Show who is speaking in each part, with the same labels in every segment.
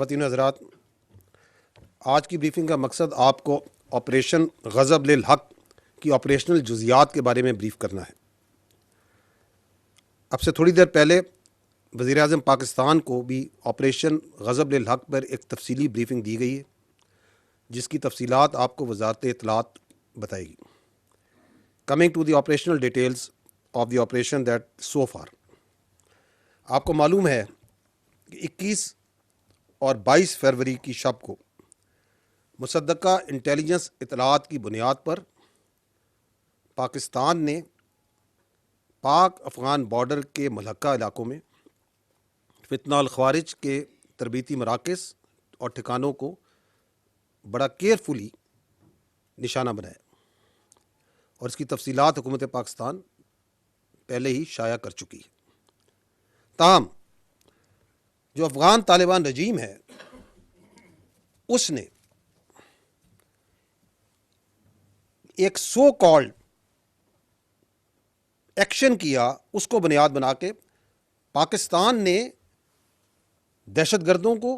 Speaker 1: ख़वातीन हज़रात, आज की ब्रीफिंग का मकसद आपको ऑपरेशन ग़ज़ब लिल हक़ की ऑपरेशनल जुज़ियात के बारे में ब्रीफ़ करना है। अब से थोड़ी देर पहले वज़ीर-ए-आज़म पाकिस्तान को भी ऑपरेशन ग़ज़ब लिल हक़ पर एक तफसीली ब्रीफिंग दी गई है, जिसकी तफसीलात आपको वज़ारत इत्तलात बताएगी। Coming to the operational details of the operation that so far, आपको मालूम है कि 21 और 22 फरवरी की शब को मुसद्दक़ा इंटेलिजेंस इत्तलात की बुनियाद पर पाकिस्तान ने पाक अफ़गान बॉर्डर के मुल्हक़ा इलाक़ों में फितना अल ख़वारिज के तरबीती मराकज़ और ठिकानों को बड़ा केयरफुली निशाना बनाया और इसकी तफसीलात हुकूमत पाकिस्तान पहले ही शाया कर चुकी है। ताहम जो अफ़गान तालिबान रजीम है, उसने एक सो कॉल्ड एक्शन किया, उसको बुनियाद बना के पाकिस्तान ने दहशतगर्दों को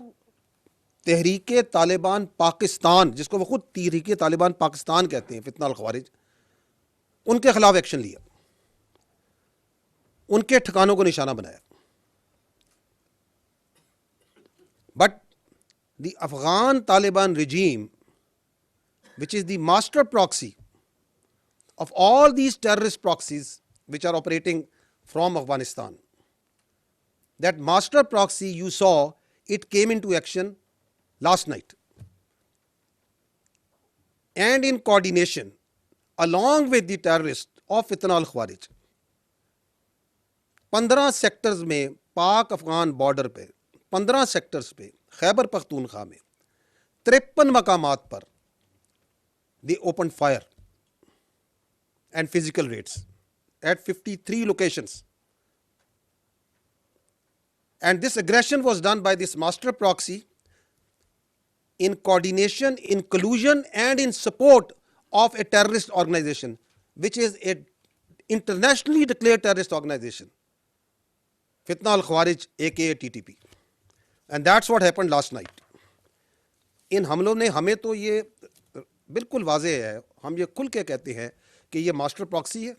Speaker 1: तहरीके तालिबान पाकिस्तान, जिसको वो खुद तहरीके तालिबान पाकिस्तान कहते हैं, फितना अल ख़वारिज, उनके खिलाफ एक्शन लिया, उनके ठिकानों को निशाना बनाया। But the Afghan Taliban regime, which is the master proxy of all these terrorist proxies which are operating from Afghanistan, that master proxy you saw, it came into action last night, and in coordination along with the terrorists of Fitna al-Khawarij, 15 sectors में पाक Afghan border पे 15 sectors पे खैबर पख्तूनख्वा में 53 मकामात पर they opened fire and physical raids at 53 locations, and this aggression was done by this master proxy in coordination, in collusion and in support of a terrorist organization which is a internationally declared terrorist organization, Fitna al-Khawarij aka TTP, and that's what happened last night. इन हमलों ने, हमें तो ये बिल्कुल वाज़ेह है, हम ये खुल के कहते हैं कि ये मास्टर प्रॉक्सी है,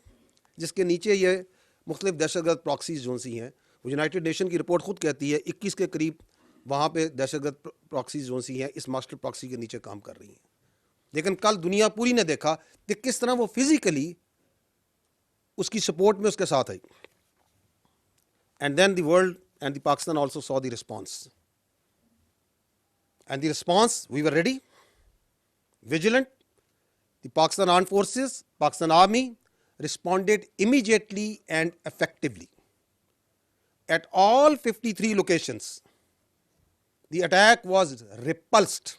Speaker 1: जिसके नीचे ये मुख्तलिफ दहशतगर्द प्रॉक्सीज जो सी हैं, वो यूनाइटेड नेशन की रिपोर्ट खुद कहती है 21 के करीब वहाँ पे दहशतगर्द प्रॉक्सीज जो सी हैं इस मास्टर प्रॉक्सी के नीचे काम कर रही हैं। लेकिन कल दुनिया पूरी ने देखा कि किस तरह वो फिजिकली उसकी सपोर्ट में उसके साथ आई, and then the world and the Pakistan also saw the response, and the response, we were ready, vigilant. The Pakistan Armed Forces, Pakistan Army responded immediately and effectively. At all 53 locations, the attack was repulsed.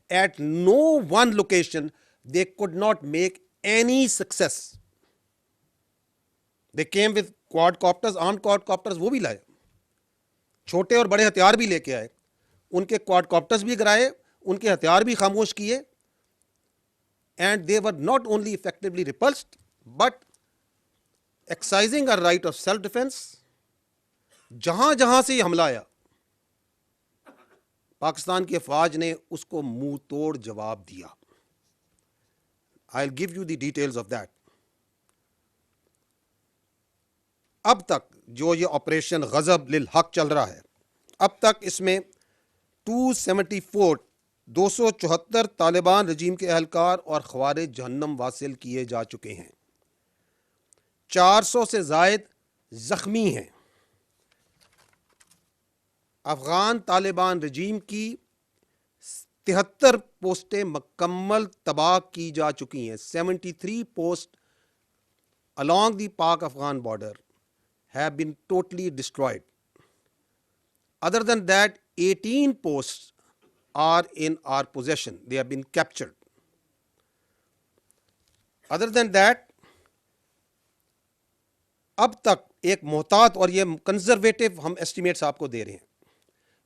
Speaker 1: At no one location, they could not make any success. They came with quadcopters, armed quadcopters, वो भी लाए, छोटे और बड़े हथियार भी लेके आए, उनके क्वाडकॉप्टर्स भी गिराए, उनके हथियार भी खामोश किए, and they were not only effectively repulsed but exercising a right of self defence. जहां जहां से ये हमला आया, पाकिस्तान की अफवाज ने उसको मुंह तोड़ जवाब दिया। I will give you the details of that. अब तक जो ये ऑपरेशन ग़ज़ब लिल हक़ चल रहा है, अब तक इसमें 274 तालिबान रजीम के अहलकार और ख़वारिज जहन्नम वासिल किए जा चुके हैं, 400 से ज़ायद ज़ख्मी हैं। अफ़गान तालिबान रजीम की 73 पोस्टें मुकम्मल तबाह की जा चुकी हैं। 73 post along the Pak Afghan border have been totally destroyed. Other than that, 18 posts are in our possession. They have been captured. Other than that, अब तक एक मोहतात, और ये कंजर्वेटिव हम एस्टिमेट्स आपको दे रहे हैं,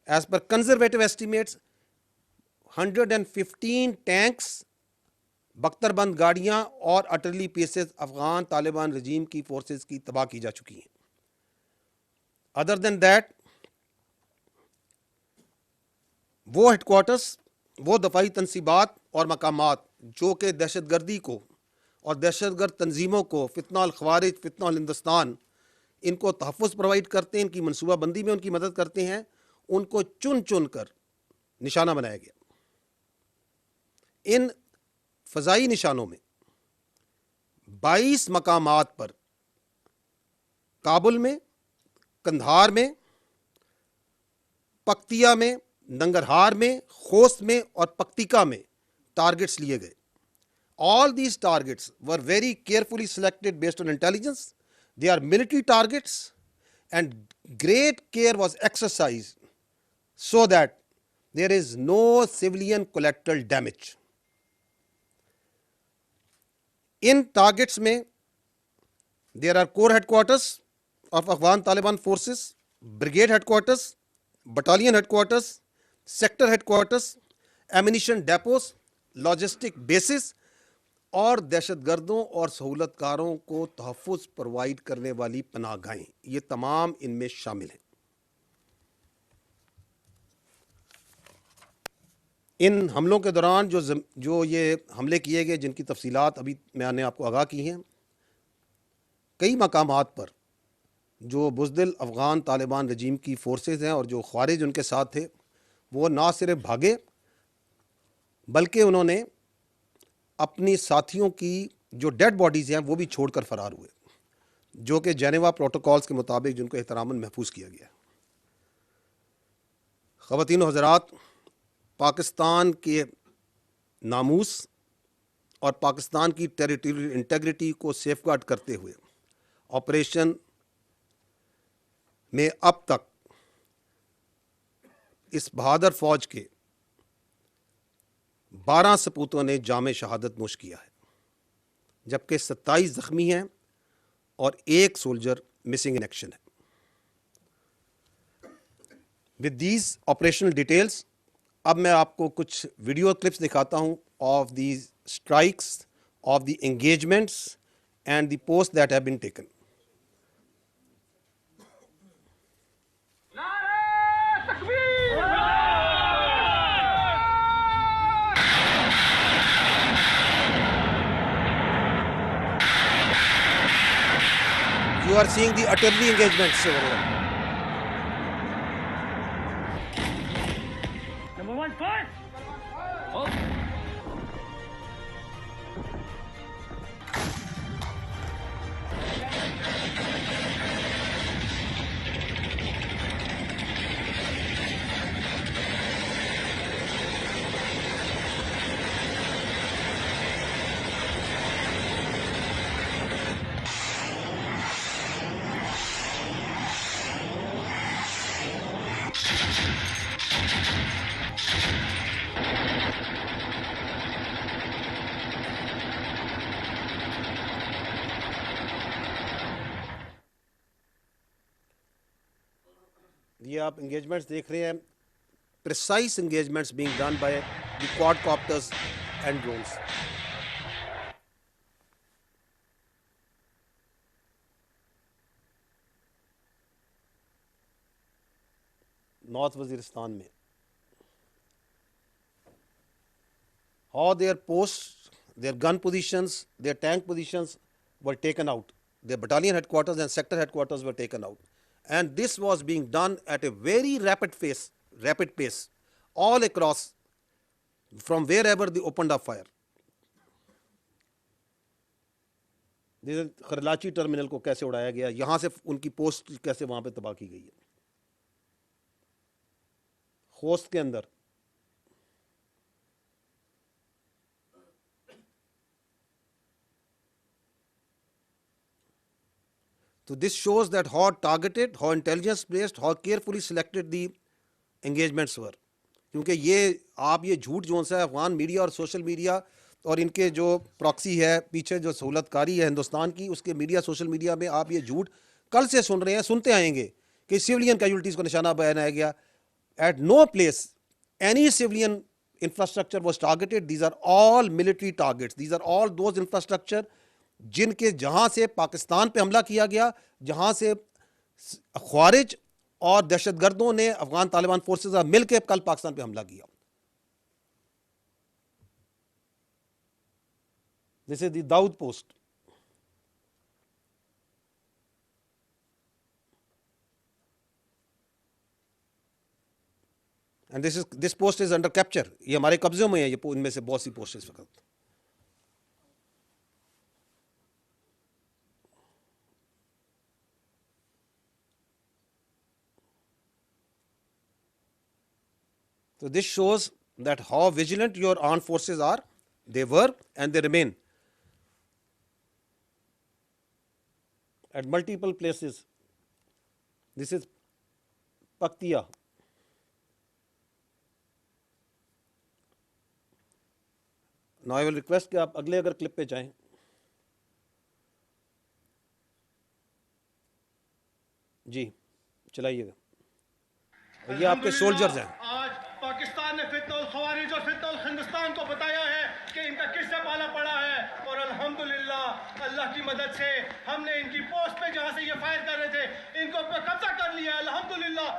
Speaker 1: as per conservative estimates 115 tanks, बख्तरबंद गाड़ियां और अटरली पीसेस अफगान तालिबान रजीम की फोर्सेस की तबाह की जा चुकी हैं। अदर देन दैट, वो हेडक्वार्टर्स, वो दफाई तनसीबात और मकामात जो कि दहशतगर्दी को और दहशतगर्द तंजीमों को, फितना अल ख़वारिज, फितना अल हिंदुस्तान, इनको तहफ़्फ़ुज़ प्रोवाइड करते हैं, इनकी मनसूबाबंदी में उनकी मदद करते हैं, उनको चुन चुन कर निशाना बनाया गया। इन फ़ज़ाई निशानों में 22 मकामात पर काबुल में, कंधार में, पक्तिया में, नंगरहार में, खोस्त में और पक्तिका में टारगेट्स लिए गए। All these targets were very carefully selected based on intelligence. They are military targets, and great care was exercised so that there is no civilian collateral damage. In targets में there are corps headquarters of Afghan Taliban forces, brigade headquarters, battalion headquarters, sector headquarters, ammunition depots, logistic bases और दहशतगर्दों और सहूलतकारों को तहफ़्फ़ुज़ provide करने वाली पनाहगाहें, ये तमाम इनमें शामिल हैं। इन हमलों के दौरान जो ये हमले किए गए, जिनकी तफसीलात अभी मैंने आपको आगाह की हैं, कई मकामात पर जो बुज़दिल अफ़गान तालिबान रजीम की फ़ोर्सेस हैं और जो ख़वारिज उनके साथ थे, वो ना सिर्फ भागे बल्कि उन्होंने अपनी साथियों की जो डेड बॉडीज़ हैं वो भी छोड़कर फ़रार हुए, जो कि जेनेवा प्रोटोकॉल्स के मुताबिक जिनको एहतरामन महफूज किया गया। ख़वातीन व हज़रात, पाकिस्तान के नामूस और पाकिस्तान की टेरिटोरियल इंटेग्रिटी को सेफगार्ड करते हुए ऑपरेशन में अब तक इस बहादुर फ़ौज के 12 सपूतों ने जाम शहादत नोश किया है, जबकि 27 ज़ख्मी हैं और 1 सोल्जर मिसिंग इन एक्शन है। विद दीज ऑपरेशनल डिटेल्स, अब मैं आपको कुछ वीडियो क्लिप्स दिखाता हूं of these strikes, of the engagements and the post that have been taken. You are seeing the artillery engagements over here.
Speaker 2: Number 1, fire! Oh.
Speaker 1: ये आप engagements देख रहे हैं, precise engagements being done by the quadcopters and drones. North Waziristan में how their posts, their gun positions, their tank positions were taken out. Their battalion headquarters and sector headquarters were taken out. And this was being done at a very rapid pace, all across from wherever they opened up fire. Kharlachi terminal को कैसे उड़ाया गया, यहाँ से उनकी post कैसे वहाँ पे तबाह की गई है। खोस्त के अंदर So this shows that how targeted, how intelligence based, how carefully selected the engagements were. क्योंकि ये आप ये झूठ जो सा है अफगान मीडिया और सोशल मीडिया और इनके जो प्रॉक्सी है पीछे जो सहूलतकारी है हिंदुस्तान की, उसके मीडिया सोशल मीडिया में आप ये झूठ कल से सुन रहे हैं, सुनते आएंगे कि सिविलियन कैजुअल्टीज़ को निशाना बनाया गया। At no place any civilian infrastructure was targeted. These are all military targets, these are all those infrastructure जिनके जहाँ से पाकिस्तान पे हमला किया गया, जहाँ से ख्वारिज और दहशतगर्दों ने अफगान तालिबान फोर्सेस मिलकर कल पाकिस्तान पे हमला किया। This is the Dawood post. And this post is under capture. ये हमारे कब्जे में है, ये इनमें से बहुत सी पोस्ट इस वक्त। So this shows that how vigilant your armed forces are. They were and they remain at multiple places. This is Paktiya. Now I will request कि आप अगले अगर क्लिप पे जाएं। जी चलाइएगा। और ये आपके सोल्जर्स हैं।
Speaker 3: आज पाकिस्तान ने फितनुल खवारिज और फितनुल हिंदुस्तान को बताया है कि इनका किससे पाला पड़ा है, और अल्हम्दुलिल्लाह अल्लाह की मदद से हमने इनकी पोस्ट पे जहां से ये फायर कर रहे थे इनको पे कब्जा कर लिया अल्हम्दुलिल्लाह।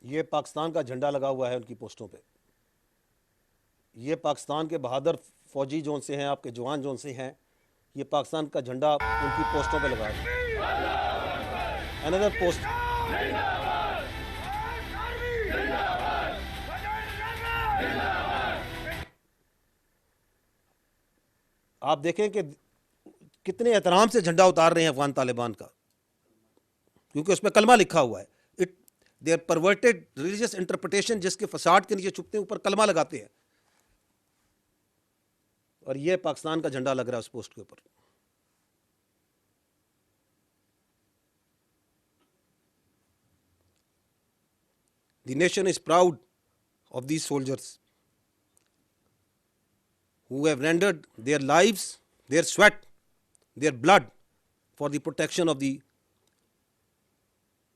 Speaker 1: ये पाकिस्तान का झंडा लगा हुआ है उनकी पोस्टों पे। ये पाकिस्तान के बहादुर फौजी जोन से हैं, आपके जवान जोन से हैं, ये पाकिस्तान का झंडा उनकी पोस्टों पे लगा है। Another post. आप देखें कि कितने एहतराम से झंडा उतार रहे हैं अफगान तालिबान का, क्योंकि उसमें कलमा लिखा हुआ है। It their perverted religious interpretation, जिसके फसाड के नीचे छुपते हैं, ऊपर कलमा लगाते हैं, और यह पाकिस्तान का झंडा लग रहा है उस पोस्ट के ऊपर। The nation is proud of these soldiers who have rendered their lives, their sweat, their blood for the protection of the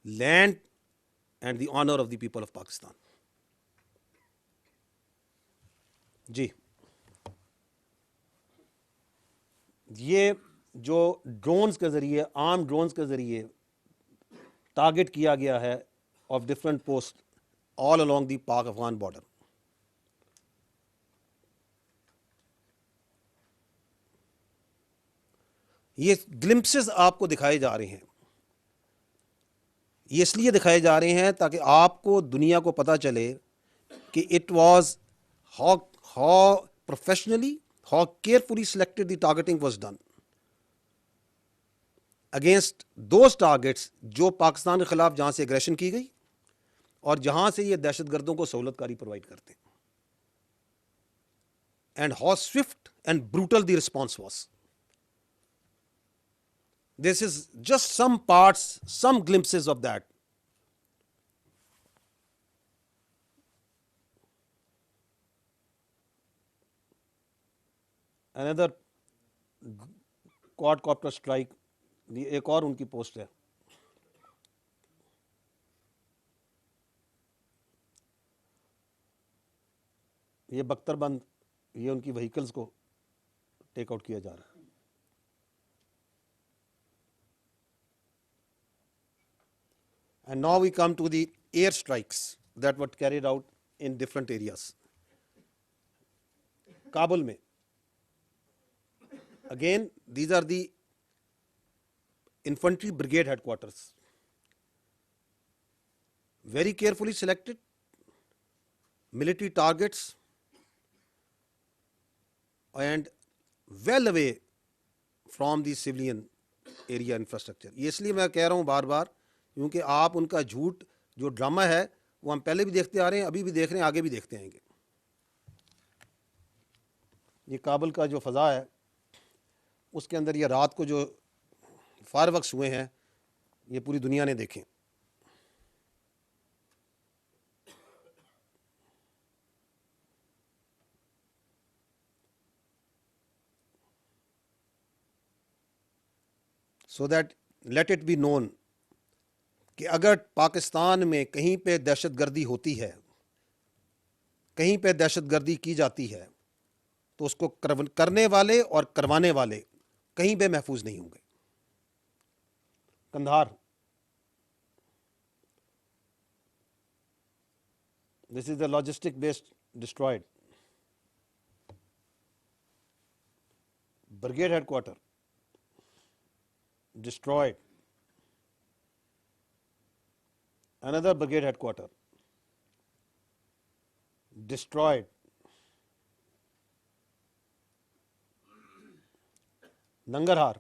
Speaker 1: land and the honor of the people of Pakistan. जी, ये जो drones के ज़रिए, arm drones के ज़रिए target किया गया है of different post all along the पाक अफगान बॉर्डर। ये ग्लिम्पसेस आपको दिखाए जा रहे हैं, ये इसलिए दिखाए जा रहे हैं ताकि आपको दुनिया को पता चले कि it was how professionally, how carefully selected the targeting was done against those targets जो पाकिस्तान के खिलाफ जहां से एग्रेशन की गई और जहां से ये दहशतगर्दों को सहूलतकारी प्रोवाइड करते हैं, and how Swift and brutal the response was. This is just some parts, some glimpses of that. Another quadcopter strike, एक और उनकी पोस्ट है। ये बख्तरबंद, ये उनकी व्हीकल्स को टेक आउट किया जा रहा है। And now we come to the air strikes that were carried out in different areas. Kabul में, again these are the infantry brigade headquarters, very carefully selected military targets and well away from the civilian area infrastructure. ये इसलिए मैं कह रहा हूँ बार बार, क्योंकि आप उनका झूठ जो ड्रामा है वो हम पहले भी देखते आ रहे हैं, अभी भी देख रहे हैं, आगे भी देखते आएंगे। ये काबुल का जो फ़ज़ा है उसके अंदर ये रात को जो फायरवर्क्स हुए हैं ये पूरी दुनिया ने देखे। So that let it be known कि अगर पाकिस्तान में कहीं पे दहशतगर्दी होती है, कहीं पे दहशतगर्दी की जाती है, तो उसको करने वाले और करवाने वाले कहीं पे महफूज नहीं होंगे। Kandahar, This is the logistic base destroyed. Brigade headquarter destroyed. Another brigade headquarter destroyed. Nangarhar.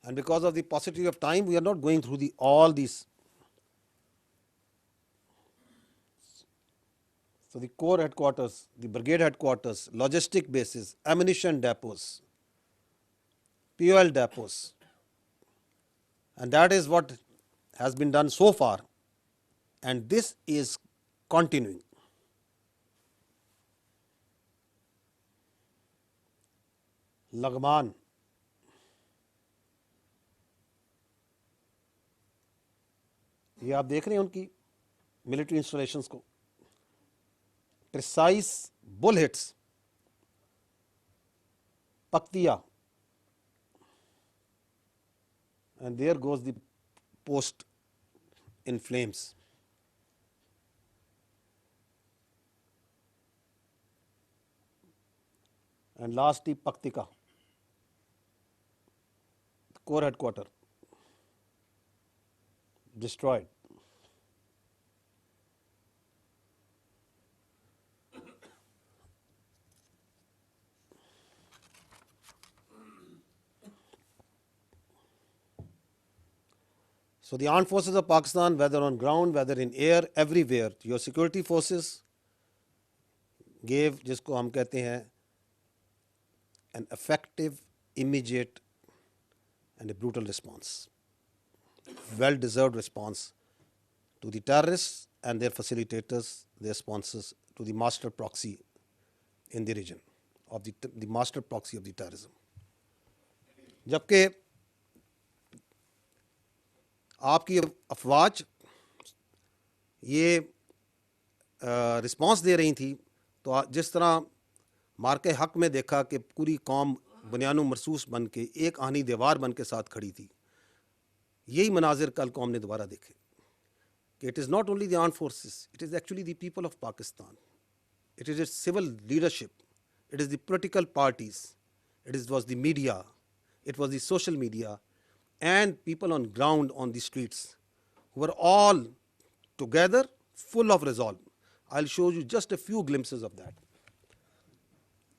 Speaker 1: And because of the paucity of time, we are not going through all these. So the corps headquarters, the brigade headquarters, logistic bases, ammunition depots, POL depots, and that is what has been done so far, and this is continuing. Lagman, ये आप देख रहे हैं उनकी military installations को, precise bull hits, Paktia, and there goes the post in flames. And lastly, Paktika, the corps headquarter, destroyed. So the armed forces of Pakistan, whether on ground, whether in air, everywhere, your security forces gave, जिसको हम कहते हैं, an effective, immediate and a brutal response, well-deserved response to the terrorists and their facilitators, their sponsors, to the master proxy in the region, of the master proxy of the terrorism. जबकि आपकी अफवाज ये response दे रही थी, तो जिस तरह मार्के हक में देखा कि पूरी कौम बुनियानो मरसूस बन के एक आनी दीवार बन के साथ खड़ी थी, यही मनाजिर कल कौम ने दोबारा देखे कि it is not only the armed forces, it is actually the people of Pakistan, it is its civil leadership, it is the political parties, was the media, it was the social media, and people on ground on the streets who were all together, full of resolve. I'll show you just a few glimpses of that.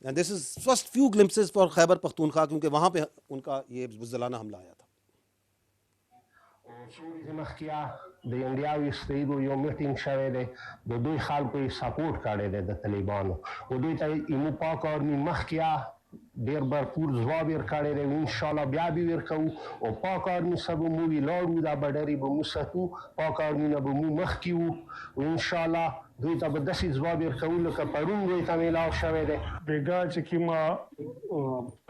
Speaker 1: And this is first few glimpses for Khyber Pakhtunkhwa, क्योंकि वहाँ पे उनका ये बुज़दिलाना हमला आया था.
Speaker 4: د India ویستېدو you میټینګ شوی دی د دوی خلکو یې سپورټ کړی دی د طالبانو او دوی ته ایمو پاک آرمي مخکې ډېر بھرپور ځواب یې ورکړی دی انشاءالله بیا به یې ورکوو او پاک آرمي سره به مو ولاړ وو دا بډرې به مو ساتو پاک آرمي نه به مو مخکې وو او انشاءالله دوی ته به داسې ځواب یې ورکوو لکه پرون دوی ته میلاو شوی دی
Speaker 5: بیګا چې کومه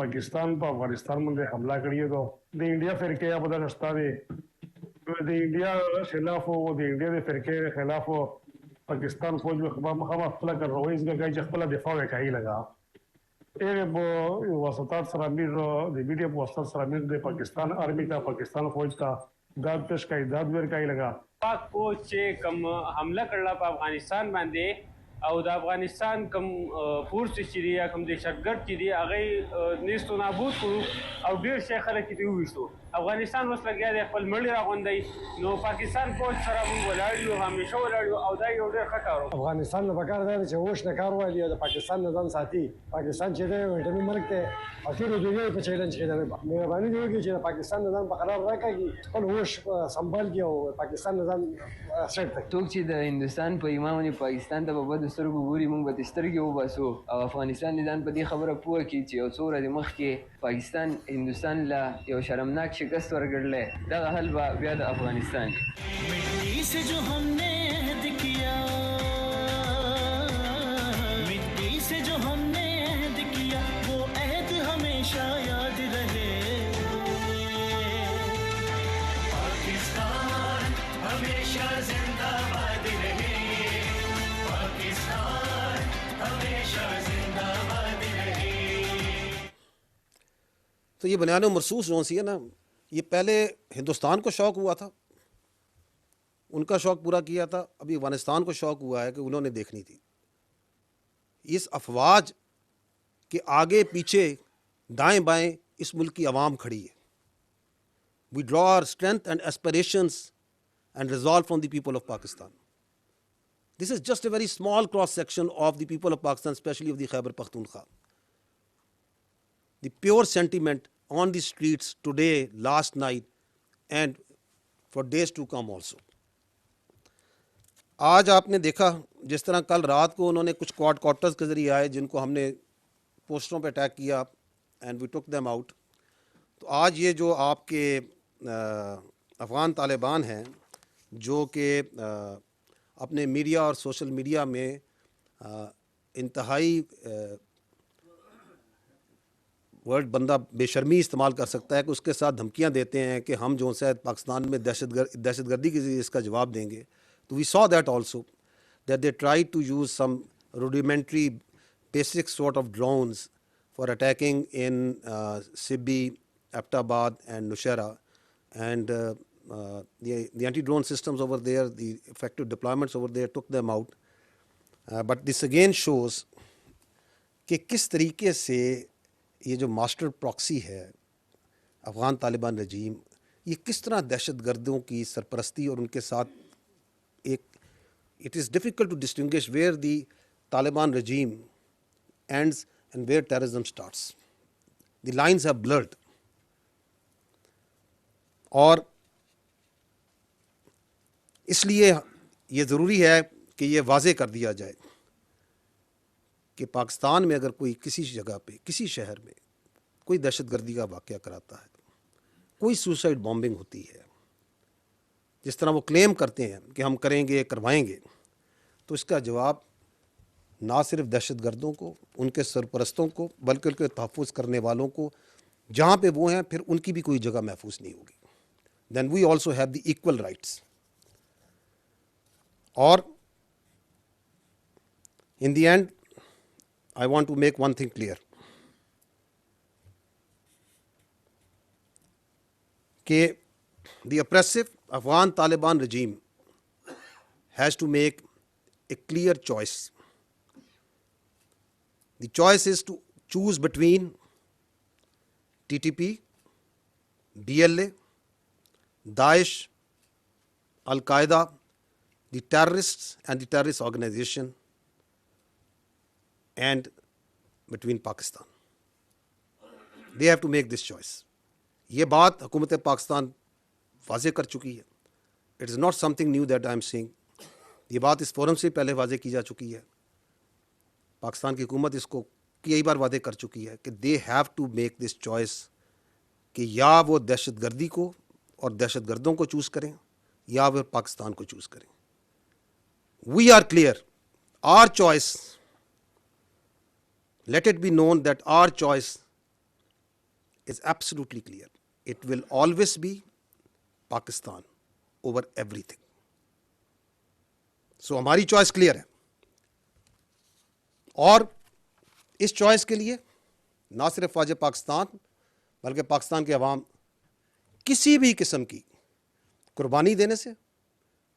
Speaker 5: پاکستان په افغانستان باندې حمله کړې ده د انډیا فرقې یا په دغه شته دی د انډیا خلاف او د انډیا د فرقې خلاف پاکستان فوج مخامخ خپل کاروایي ځکه چې خپل دفاع وکړي لگا ایره په واسطات سره میر د میډیا په واسطات سره میر د پاکستان آرمي ته پاکستان فوج ته داد پیش کوي داد ورکړي لگا
Speaker 6: پاک فوج چې کوم حمله کړله په افغانستان باندې او د افغانستان کوم فورس چې دی کوم د شرګرد چې دی هغه نیستو نابود کړو او ډیر شي خلک دې وښتو افغانستان اوس لګیا دی خپل مړی راغونډي نو پاکستان فوج سره موږ ولاړ یو همیشه ولاړ یو او دا یو ډیر ښه کار و
Speaker 7: افغانستان نه پکار دی چې وښ نه کار وایي د پاکستان نظام ساتي پاکستان چې دی وټمي ملک ته اخیرو دنیا په چیلنج کې دی مهرباني دی چې د پاکستان نظام برقرار راکړي خپل وښ سمبال کی او پاکستان نظام سیټ کړي
Speaker 8: څوک چې د هندستان په ایمانونی پاکستان ته په بد سترګو ګوري موږ به سترګې وباسو او افغانستان ځان په دې خبره پوه کړي چې یو څو ورځې مخکې پاکستان هندوستان له یو شرمناک شکست ورکړلی دغه حل به بیا د افغانستان
Speaker 9: मिट्टी से जो हमने अहद किया मिट्टी से जो हमने अहद किया वो अहद हमेशा याद रहे पाकिस्तान हमेशा जिंदाबाद रहे पाकिस्तान हमेशा जिंदाबाद रहे.
Speaker 1: तो ये बुनियानो मरसूस जोन सी है ना, ये पहले हिंदुस्तान को शौक हुआ था उनका शौक़ पूरा किया था, अभी अफ़गानिस्तान को शौक़ हुआ है कि उन्होंने देखनी थी। इस अफवाज के आगे पीछे दाएं बाएं इस मुल्क की आवाम खड़ी है। We draw our strength and aspirations and resolve from the people of Pakistan. This is just a very small cross section of the people of Pakistan, especially of the Khyber Pakhtunkhwa. The pure sentiment on the streets today, last night, and for days to come also. आज आपने देखा जिस तरह कल रात को उन्होंने कुछ क्वाड क्वार्टर्स के जरिए आए जिनको हमने पोस्टरों पे अटैक किया and we took them out. तो आज ये जो आपके अफ़गान तालिबान हैं जो कि अपने मीडिया और सोशल मीडिया में इंतहाई वर्ड बंदा बेशर्मी इस्तेमाल कर सकता है कि उसके साथ धमकियां देते हैं कि हम जो है पाकिस्तान में दहशतगर्दी के ज़रिए इसका जवाब देंगे। तो we saw that also that they try to use some rudimentary basic sort of drones for attacking in Sibbi, Abbottabad and Nusheira, and the anti-drone systems over there, the effective deployments over there took them out. But this again shows कि किस तरीके से ये जो master proxy है अफ़गान तालिबान रजीम, ये किस तरह दहशतगर्दों की सरपरस्ती और उनके साथ एक it is difficult to distinguish where the Taliban regime ends and where terrorism starts. The lines are blurred. और इसलिए ये ज़रूरी है कि ये वाज़े कर दिया जाए कि पाकिस्तान में अगर कोई किसी जगह पे किसी शहर में कोई दहशतगर्दी का वाक़या कराता है, कोई सुसाइड बॉम्बिंग होती है, जिस तरह वो क्लेम करते हैं कि हम करेंगे करवाएंगे, तो इसका जवाब ना सिर्फ दहशतगर्दों को, उनके सरपरस्तों को, बल्कि उनके तहफ़्फ़ुज़ करने वालों को, जहाँ पे वो हैं फिर उनकी भी कोई जगह महफूज नहीं होगी। Then we also have the equal rights. और in the end I want to make one thing clear कि the oppressive Afghan Taliban regime has to make a clear choice. The choice is to choose between TTP, DLA, Daesh, Al Qaeda, the terrorists and the terrorist organization, and between Pakistan. They have to make this choice. ये बात हुकूमत पाकिस्तान वाज़े कर चुकी है। It is not something knew that I am saying. ये बात इस फोरम से पहले वाज़े की जा चुकी है। पाकिस्तान की हुकूमत इसको कई बार वादे कर चुकी है कि they have to make this choice कि या वो दहशतगर्दी को और दहशतगर्दों को चूज़ करें या वो पाकिस्तान को चूज़ करें। We are clear, our choice, let it be known that our choice is absolutely clear. It will always be Pakistan over everything. So हमारी चॉइस क्लियर है और इस चॉइस के लिए ना सिर्फ फ़ौज पाकिस्तान बल्कि पाकिस्तान के अवाम किसी भी किस्म की कुर्बानी देने से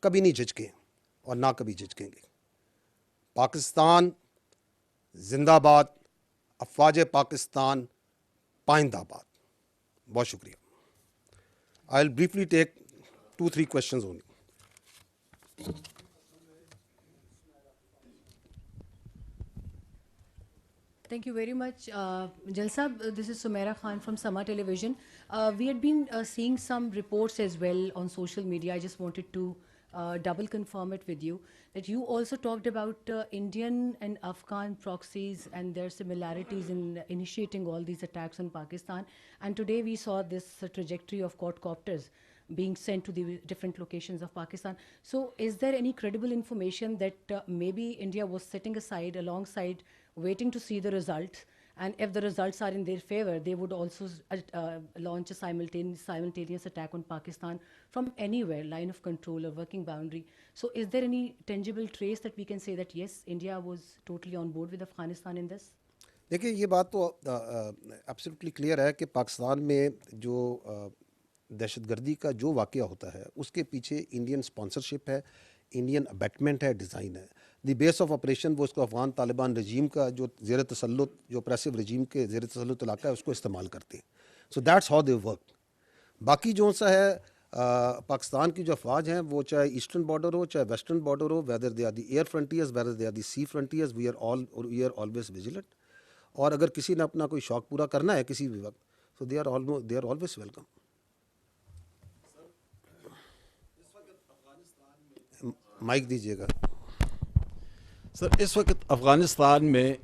Speaker 1: कभी नहीं झिझके और ना कभी झिझकेंगे। पाकिस्तान जिंदाबाद, अफ़वाज पाकिस्तान पाइंदाबाद। बहुत शुक्रिया। I will briefly take 2-3 questions only.
Speaker 10: Thank you very much. Jalsa, this is Sumaira Khan from Sama Television. We had been seeing some reports as well on social media. I just wanted to double confirm it with you that you also talked about Indian and Afghan proxies and their similarities in initiating all these attacks on Pakistan. And today we saw this trajectory of quadcopters being sent to the different locations of Pakistan. So is there any credible information that maybe India was setting aside alongside waiting to see the results, and if the results are in their favor, they would also launch a simultaneous attack on Pakistan from anywhere, line of control or working boundary? So is there any tangible trace that we can say that yes, India was totally on board with Afghanistan in this?
Speaker 1: देखिए ये बात तो absolutely clear है कि पाकिस्तान में जो दहशतगर्दी का जो वाक़या होता है उसके पीछे इंडियन स्पॉन्सरशिप है, इंडियन अबैटमेंट है, डिज़ाइन है। द बेस ऑफ ऑपरेशन वो उसको अफ़गान तालिबान रजीम का जो ज़ेर तसल्लुत, जो ऑपरेसिव रजीम के ज़ेर तसल्लुत इलाका है उसको इस्तेमाल करते हैं। So that's how they work. बाकी जो सा है पाकिस्तान की जो अफवाज हैं वो चाहे ईस्टर्न बॉर्डर हो चाहे वेस्टर्न बॉर्डर हो, whether they are the air frontiers, whether they are the sea frontiers, we are always vigilant. और अगर किसी ने अपना कोई शौक पूरा करना है किसी भी वक्त, so they are always welcome. Mike दीजिएगा
Speaker 11: सर। इस वक्त अफ़गानिस्तान में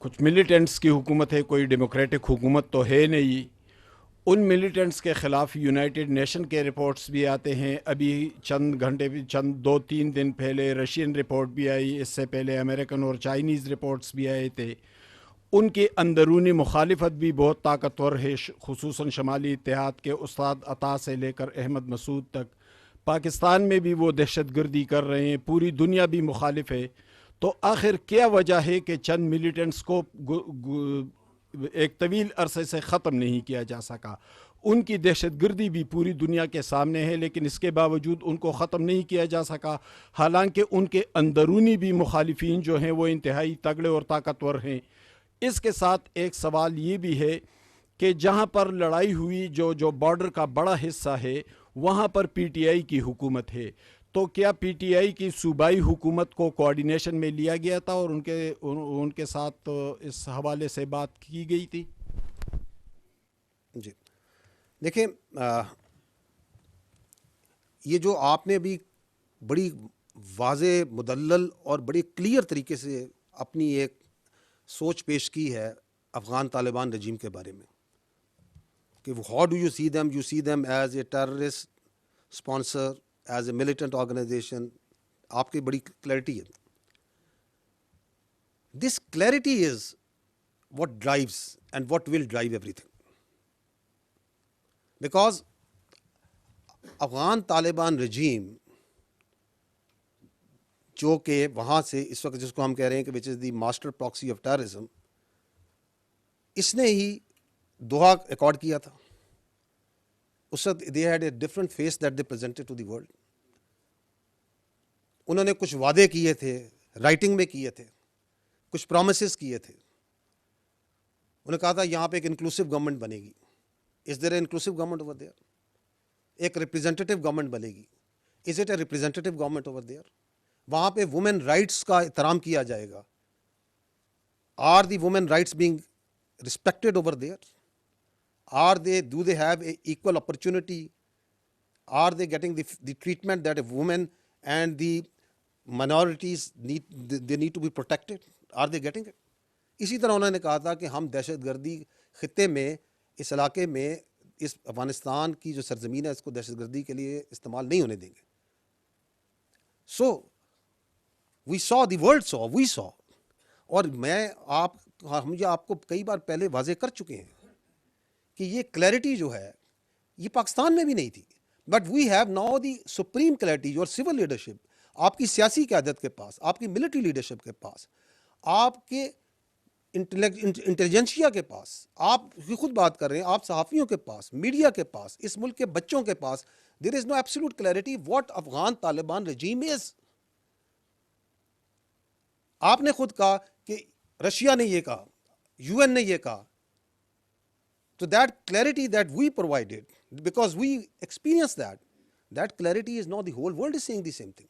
Speaker 11: कुछ मिलिटेंट्स की हुकूमत है, कोई डेमोक्रेटिक हुकूमत तो है नहीं। उन मिलिटेंट्स के ख़िलाफ़ यूनाइटेड नेशन के रिपोर्ट्स भी आते हैं। अभी चंद 2-3 दिन पहले रशियन रिपोर्ट भी आई, इससे पहले अमेरिकन और चाइनीज़ रिपोर्ट्स भी आए थे। उनकी अंदरूनी मुखालिफत भी बहुत ताकतवर है, खुसूसन शमाली इत्तेहाद के उस्ताद अता से लेकर अहमद मसूद तक। पाकिस्तान में भी वो दहशतगर्दी कर रहे हैं, पूरी दुनिया भी मुखालिफ है। तो आखिर क्या वजह है कि चंद मिलिटेंट्स को एक तवील अरसे से ख़त्म नहीं किया जा सका? उनकी दहशतगर्दी भी पूरी दुनिया के सामने है, लेकिन इसके बावजूद उनको ख़त्म नहीं किया जा सका। हालांकि उनके अंदरूनी भी मुखालिफिन जो हैं वो इंतहाई तगड़े और ताकतवर हैं। इसके साथ एक सवाल ये भी है कि जहाँ पर लड़ाई हुई, जो बॉर्डर का बड़ा हिस्सा है, वहाँ पर पीटीआई की हुकूमत है। तो क्या पीटीआई की सूबाई हुकूमत को कोऑर्डिनेशन में लिया गया था और उनके साथ इस हवाले से बात की गई थी?
Speaker 1: जी देखिए, ये जो आपने अभी बड़ी वाज़े, मुदल्लल और बड़ी क्लियर तरीके से अपनी एक सोच पेश की है अफ़गान तालिबान रजीम के बारे में कि how do you see them as a terrorist sponsor, as a militant organization. आपकी बड़ी क्लैरिटी है। This clarity is what drives and what will drive everything. Because Afghan Taliban regime जो कि वहाँ से इस वक्त जिसको हम कह रहे हैं कि which is the master proxy of terrorism, इसने ही दोहा अकॉर्ड किया था। उस वक्त they had a different face that they presented to the world. उन्होंने कुछ वादे किए थे, राइटिंग में किए थे, कुछ प्रोमिसेस किए थे। उन्होंने कहा था यहाँ पे एक इंक्लूसिव गवर्नमेंट बनेगी। Is there inclusive government over there? एक रिप्रेजेंटेटिव गवर्नमेंट बनेगी। Is it a representative government over there? वहाँ पे वुमेन राइट्स का एहतराम किया जाएगा। Are the women rights being respected over there? Do they have a equal opportunity? Are they getting the treatment that a woman and the minorities need to be protected? Are they getting it? इसी तरह उन्होंने कहा था कि हम दहशतगर्दी खित्ते में, इस इलाके में, इस अफगानिस्तान की जो सरजमीन है इसको दहशतगर्दी के लिए इस्तेमाल नहीं होने देंगे। So we saw, the world saw, we saw. और हम ये आपको कई बार पहले वाजे कर चुके हैं कि ये क्लैरिटी जो है ये पाकिस्तान में भी नहीं थी। But we have now the supreme clarity, your civil leadership, आपकी सियासी क़यादत के पास, आपकी मिलिट्री लीडरशिप के पास, आपके इंटेलिजेंसिया के पास, आप खुद बात कर रहे हैं, आप सहाफ़ियों के पास, मीडिया के पास, इस मुल्क के बच्चों के पास, there is no absolute clarity what Afghan Taliban regime is. आपने खुद कहा कि रशिया ने ये कहा, यूएन ने ये कहा। So that clarity that we provided, because we experienced that clarity is now the whole world is saying the same thing,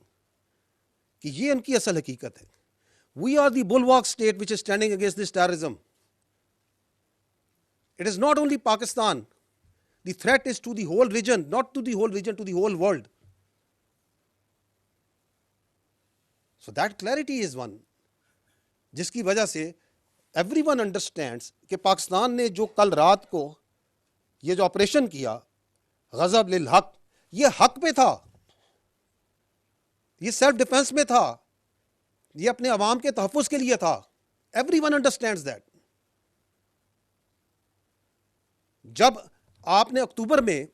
Speaker 1: कि ये उनकी असल हकीकत है। We are the bulwark state which is standing against this terrorism. It is not only Pakistan. The threat is to the whole region, not to the whole region, to the whole world. So that clarity is one, जिसकी वजह से everyone understands कि पाकिस्तान ने जो कल रात को ये जो ऑपरेशन किया गज़ब लिल हक, ये हक पे था, ये सेल्फ डिफेंस में था, ये अपने अवाम के तहफ़्फ़ुज़ के लिए था। Everyone understands that. जब आपने अक्टूबर में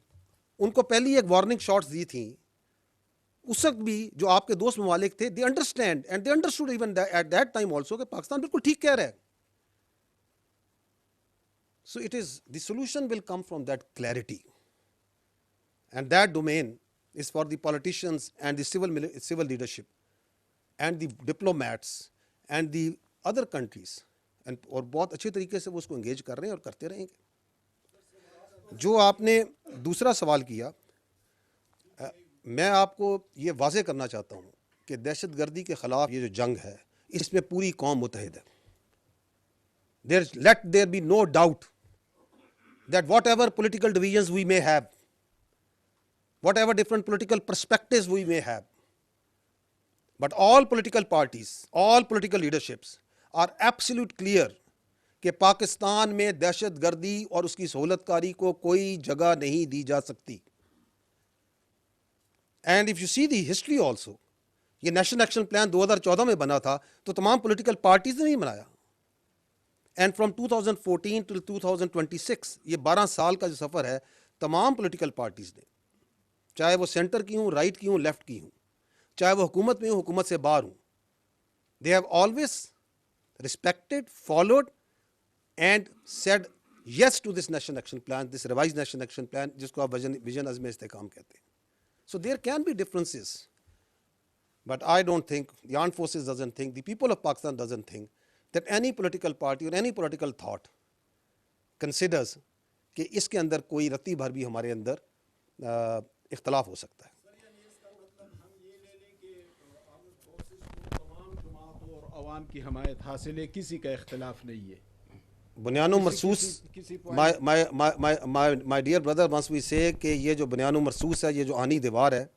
Speaker 1: उनको पहली एक वार्निंग शॉट्स दी थी, उस वक्त भी जो आपके दोस्त ममालिक थे, they understand and they understood even at that time also कि पाकिस्तान बिल्कुल ठीक कह रहा है। So it is, the solution will come from that clarity. and that domain is for the politicians and the civil leadership and the diplomats and the other countries, and और बहुत अच्छे तरीके से वो उसको engage कर रहे हैं और करते रहेंगे। जो आपने दूसरा सवाल किया, मैं आपको ये वाज़े करना चाहता हूँ कि दहशतगर्दी के ख़िलाफ़ ये जो जंग है इसमें पूरी कौम मुतहद है। Let there be no doubt that whatever political divisions we may have, whatever different political perspectives we may have, but all political parties, all political leaderships are absolute clear कि पाकिस्तान में दहशतगर्दी और उसकी सहूलतकारी को कोई जगह नहीं दी जा सकती। And if you see the history also, ये नेशनल एक्शन प्लान 2014 में बना था तो तमाम पॉलिटिकल पार्टीज ने नहीं बनाया। एंड फ्रॉम 2014 टिल 2026 ये 12 साल का जो सफ़र है, तमाम पॉलिटिकल पार्टीज ने, चाहे वो सेंटर की हूँ, राइट की हूँ, लेफ्ट की हूँ, चाहे वो हुकूमत में हूँ, हुकूमत से बाहर हूँ, they have always respected, followed and said yes to this national action plan, this revised national action plan, जिसको आप विजन अज़्म इस्तेहकाम कहते हैं। So there can be differences, but I don't think, the armed forces doesn't think, the people of Pakistan doesn't think that any political party or any political thought considers कि इसके अंदर कोई रत्ती भर भी हमारे अंदर इख्तलाफ हो सकता है।
Speaker 11: अवाम की हमायत हासिल है, किसी का इख्तलाफ नहीं है।
Speaker 1: बुनियानो मरसूस, my dear brother, once we say कि ये जो बुनियानो मरसूस है, ये जो आनी दीवार है,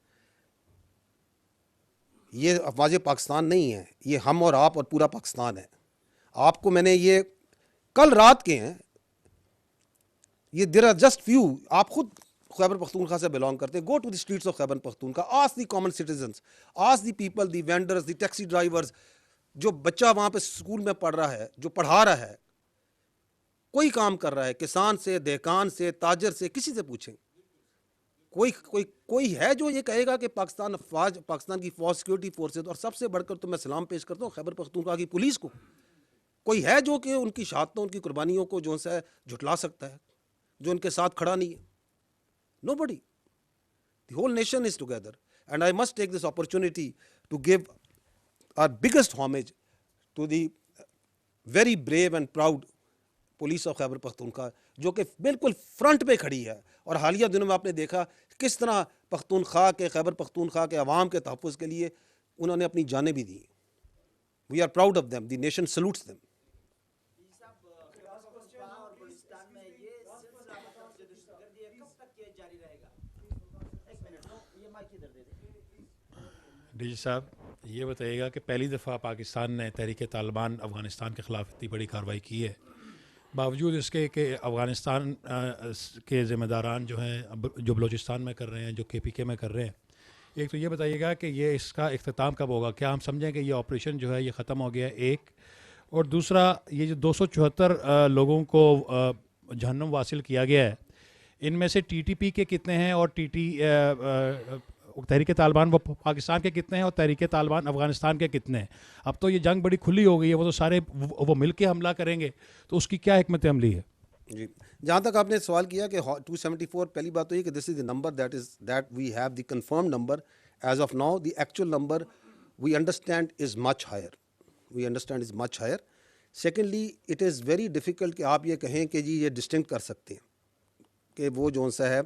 Speaker 1: ये अफवाज पाकिस्तान नहीं है, ये हम और आप और पूरा पाकिस्तान है। आपको मैंने ये कल रात के हैं, ये देयर आर जस्ट फ्यू, आप खुद खैबर पख्तूनख्वा से बिलोंग करते हैं, go to the streets of Khyber Pakhtunkhwa, ask the common citizens, ask the people, the vendors, the taxi drivers, जो बच्चा वहाँ पे स्कूल में पढ़ रहा है, जो पढ़ा रहा है, कोई काम कर रहा है, किसान से, देहकान से, ताजर से, किसी से पूछें, कोई है जो ये कहेगा कि पाकिस्तान की फौज, सिक्योरिटी फोर्सेज, और सबसे बढ़कर तो मैं सलाम पेश करता हूँ खैबर पख्तूनख्वा की पुलिस को, कोई है जो कि उनकी शहादतों, उनकी कुर्बानियों को जो है झुटला सकता है, जो उनके साथ खड़ा नहीं है? Nobody. The whole nation is together, and I must take this opportunity to give our biggest homage to the very brave and proud police of Khyber Pakhtunkhwa, जो कि बिल्कुल फ्रंट पे खड़ी है। और हालिया दिनों में आपने देखा किस तरह पख्तूनख्वा के, खैबर पख्तूनख्वा के अवाम के तहफ़्फ़ुज़ के लिए उन्होंने अपनी जानें भी दी। We are proud of them, the nation salutes them.
Speaker 12: DG साहब, ये बताइएगा कि पहली दफ़ा पाकिस्तान ने तहरीक तालिबान अफ़गानिस्तान के ख़िलाफ़ इतनी बड़ी कार्रवाई की है, बावजूद इसके कि अफ़गानिस्तान के ज़िम्मेदारान जो हैं, जो बलूचिस्तान में कर रहे हैं, जो KPK में कर रहे हैं, एक तो ये बताइएगा कि ये इसका इख्तिताम कब होगा? क्या हम समझें कि ये ऑपरेशन जो है ये ख़त्म हो गया है, एक, और दूसरा ये जो 274 लोगों को जहन्नुम वासिल किया गया है, इनमें से TTP के कितने हैं और तहरीक तालिबान वो पाकिस्तान के कितने हैं और तहरीक तालिबान अफ़गानिस्तान के कितने हैं? अब तो ये जंग बड़ी खुली हो गई है, वो तो सारे वो मिल के हमला करेंगे, तो उसकी क्या हिकमत अमली है?
Speaker 1: जी, जहाँ तक आपने सवाल किया कि 274, पहली बात तो ये कि this is the number that we have the confirm number as of now. The actual number we understand is much higher. Secondly, it is very difficult कि आप ये कहें कि जी ये डिस्टिंक्ट कर सकते हैं कि वो जो सा है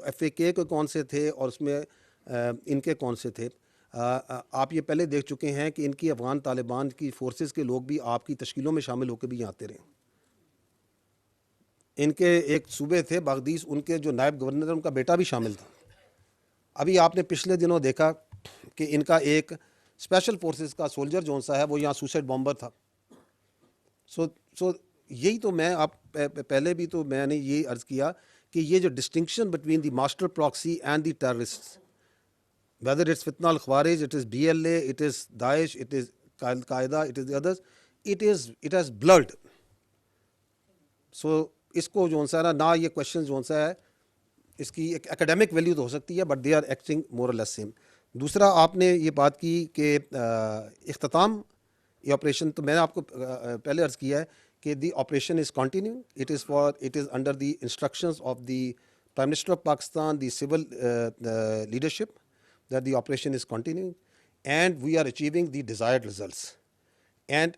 Speaker 1: FAK के कौन से थे और उसमें इनके कौन से थे। आप ये पहले देख चुके हैं कि इनकी अफ़गान तालिबान की फोर्सेस के लोग भी आपकी तश्कीलों में शामिल होकर भी आते रहे। इनके एक सूबे थे बागदीस, उनके जो नायब गवर्नर उनका बेटा भी शामिल था। अभी आपने पिछले दिनों देखा कि इनका एक स्पेशल फोर्सेस का सोल्जर जो सा है वो यहाँ सुसाइड बॉम्बर था। सो यही तो मैं आप पहले भी तो मैंने ये अर्ज़ किया कि ये जो distinction between the master proxy and the terrorists, whether it's Fitna al Khawarij, it is BLA, it is Daesh, it is Qaeda, it is the others, it has blood. सो इसको जो सा ना ये क्वेश्चन जो सा है इसकी एक एकेडमिक वैल्यू तो हो सकती है, बट दे आर एक्टिंग मोर और लेस सेम। दूसरा, आपने ये बात की कि इख्तिताम ये ऑपरेशन, तो मैंने आपको पहले अर्ज़ किया है कि the operation is continuing. It is under the instructions of the Prime Minister of Pakistan, the civil leadership, that the operation is continuing and we are achieving the desired results. And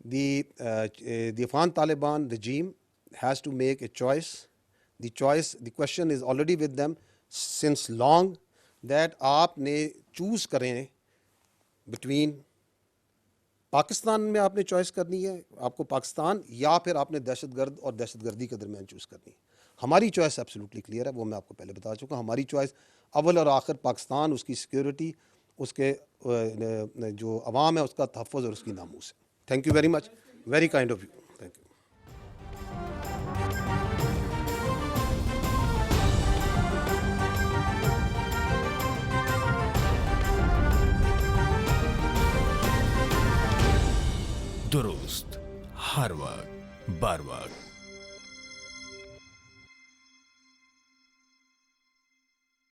Speaker 1: the Afghan Taliban regime has to make a choice. The question is already with them since long that आपने choose करें between Pakistan में आपने choice करनी है, आपको पाकिस्तान, या फिर आपने दहशतगर्द और दहशतगर्दी के दरमियान चूज़ करनी है। हमारी चॉइस एब्सोल्युटली क्लियर है, वो मैं आपको पहले बता चुका। हमारी चॉइस अव्वल और आखिर पाकिस्तान, उसकी सिक्योरिटी, उसके जो अवाम है उसका तहफ़्फ़ुज़ और उसकी नामूस है। Thank you very much, very kind of you, thank you.
Speaker 13: दुरुस्त हर वक्त बर वक्त।